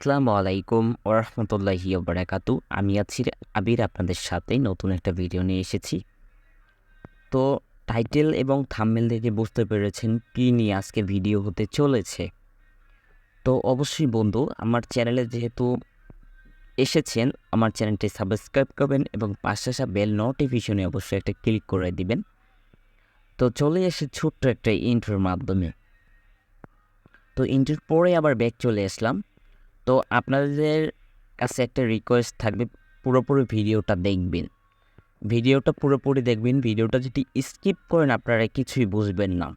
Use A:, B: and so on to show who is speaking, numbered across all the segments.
A: আসসালামু আলাইকুম ওরহমতুল্লাহি ওবারাকাতু। আমি আছি আবির, আপনাদের সাথে নতুন একটা ভিডিও নিয়ে এসেছি। তো টাইটেল এবং থাম্বনেল দেখে বুঝতে পেরেছেন কি নিয়ে আজকে ভিডিও হতে চলেছে। তো অবশ্যই বন্ধু, আমার চ্যানেলে যেহেতু এসেছেন, আমার চ্যানেলটি সাবস্ক্রাইব করবেন এবং পাশে আসা বেল নোটিফিকেশনে অবশ্যই একটা ক্লিক করে দিবেন। তো চলে এসে ছোট্ট একটা ইন্ট্রোর মাধ্যমে। তো ইন্ট্রোর পরে আবার ব্যাক চলে আসলাম। তো আপনাদের কাছে একটা রিকোয়েস্ট থাকবে, পুরোপুরি ভিডিওটা দেখবেন। ভিডিওটা যদি স্কিপ করেন আপনারা কিছুই বুঝবেন না।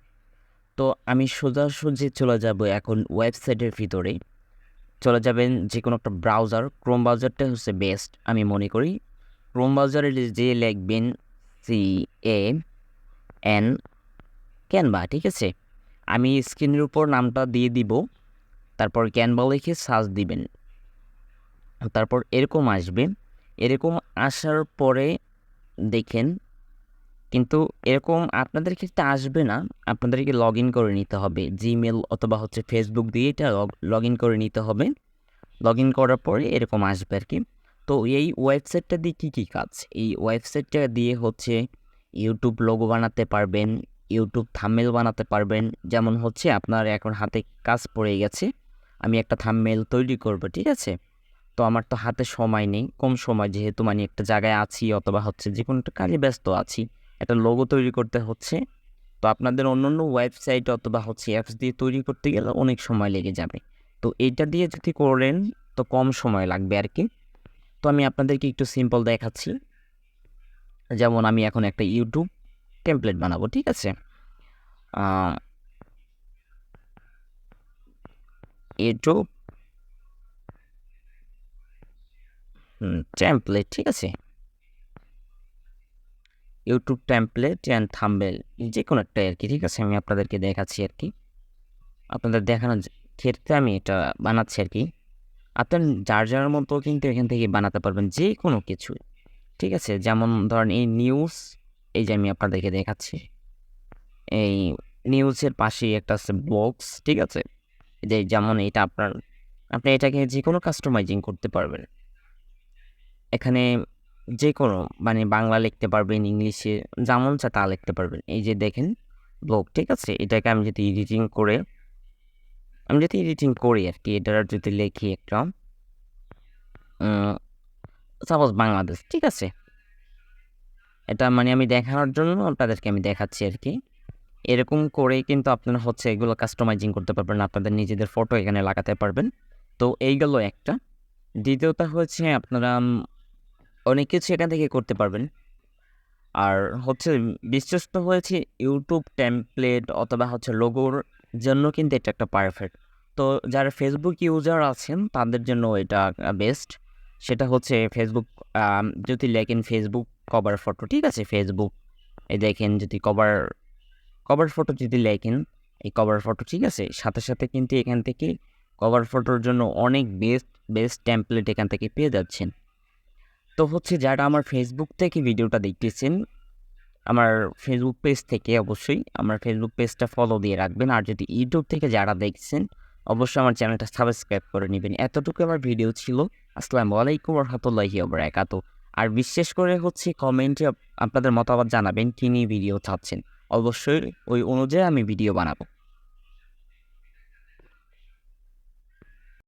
A: তো আমি সোজাসুজি চলে যাব এখন ওয়েবসাইটের ভিতরে। চলে যাবেন যে কোনো একটা ব্রাউজার, ক্রোম ব্রাউজারটা হচ্ছে বেস্ট আমি মনে করি। ক্রোম ব্রাউজারে যে লিখবেন CAN ক্যানভা, ঠিক আছে। আমি স্ক্রিনের উপর নামটা দিয়ে দিব, তারপর ক্যানভা লিখে সার্চ দিবেন। তারপর এরকম আসবে। এরকম আসার পরে দেখেন, কিন্তু এরকম আপনাদের ক্ষেত্রে আসবে না, আপনাদেরকে লগ ইন করে নিতে হবে। জিমেল অথবা হচ্ছে ফেসবুক দিয়ে এটা লগ ইন করে নিতে হবে। লগ ইন করার পরে এরকম আসবে আর কি। তো এই ওয়েবসাইটটা দিয়ে কী কাজ, এই ওয়েবসাইটটা দিয়ে হচ্ছে ইউটিউব লোগো বানাতে পারবেন, ইউটিউব থাম্বনেল বানাতে পারবেন। যেমন হচ্ছে আপনার এখন হাতে কাজ পড়ে গেছে, আমি একটা থাম্বনেল তৈরি করব, ঠিক আছে। তো আমার তো হাতে সময় নেই, কম সময়, যেহেতু মানে একটা জায়গায় আছি অথবা হচ্ছে যে কোনো একটা কাজে ব্যস্ত আছি, একটা লোগো তৈরি করতে হচ্ছে। তো আপনাদের অন্য ওয়েবসাইট অথবা হচ্ছে অ্যাপস দিয়ে তৈরি করতে গেলে অনেক সময় লেগে যাবে। তো এইটা দিয়ে যদি করেন তো কম সময় লাগবে আর কি। তো আমি আপনাদেরকে একটু সিম্পল দেখাচ্ছি। যেমন আমি এখন একটা ইউটিউব টেমপ্লেট বানাবো, ঠিক আছে। ইউটিউব টেমপ্লেট, ঠিক আছে। ইউটিউব টেমপ্লেট অ্যান্ড থাম্বনেল যে কোনো একটা আর কি, ঠিক আছে। আমি আপনাদেরকে দেখাচ্ছি আর কি, আপনাদের দেখানোর ক্ষেত্রে আমি এটা বানাচ্ছি আর কি। আপনার যার মতো কিন্তু এখান থেকে বানাতে পারবেন যে কোনো কিছু, ঠিক আছে। যেমন ধরেন এই নিউজ, এই যে আমি আপনাদেরকে দেখাচ্ছি, এই নিউজের পাশেই একটা আছে ব্লগস, ঠিক আছে। যে যেমন এটা আপনি এটাকে যে কোনো কাস্টমাইজিং করতে পারবেন। এখানে যে কোনো মানে বাংলা লিখতে পারবেন, ইংলিশে যেমন চা তা লিখতে পারবেন। এই যে দেখেন ব্লগ, ঠিক আছে। এটাকে আমি যদি এডিটিং করি আর কি, এটার যদি লিখি একটা সাপোজ বাংলাদেশ, ঠিক আছে। এটা মানে আমি দেখানোর জন্য আপনাদেরকে আমি দেখাচ্ছি আর কি। এরকম করে কিন্তু আপনারা হচ্ছে এগুলো কাস্টমাইজিং করতে পারবেন, আপনাদের নিজেদের ফটো এখানে লাগাতে পারবেন। তো এইগুলো একটা। দ্বিতীয়টা হচ্ছে আপনারা অনেক কিছু এখান থেকে করতে পারবেন। আর হচ্ছে বিশ্বস্ত হয়েছে ইউটিউব টেমপ্লেট অথবা হচ্ছে লোগোর জন্য কিন্তু এটা একটা পারফেক্ট। তো যারা ফেসবুক ইউজার আছেন তাদের জন্য এটা বেস্ট। সেটা হচ্ছে ফেসবুক যদি লেখেন ফেসবুক কভার ফটো, ঠিক আছে। ফেসবুক এই দেখেন, যদি কভার ফটো যদি লেখেন, এই কভার ফটো, ঠিক আছে। সাথে কিন্তু এখান থেকে কভার ফটোর জন্য অনেক বেস্ট টেমপ্লেট এখান থেকে পেয়ে যাচ্ছেন। তো হচ্ছে যারা আমার ফেসবুক থেকে ভিডিওটা দেখতেছেন, আমার ফেসবুক পেজ থেকে অবশ্যই আমার ফেসবুক পেজটা ফলো দিয়ে রাখবেন। আর যদি ইউটিউব থেকে যারা দেখছেন অবশ্যই আমার চ্যানেলটা সাবস্ক্রাইব করে নেবেন। এতটুকু আমার ভিডিও ছিল। আসসালামু আলাইকুম রহমতুল্লাহি ওবারাকাতু। আর বিশেষ করে হচ্ছে কমেন্টে আপনাদের মতামত জানাবেন কী নিয়ে ভিডিও চাচ্ছেন, অবশ্যই ওই অনুযায়ী আমি ভিডিও বানাবো।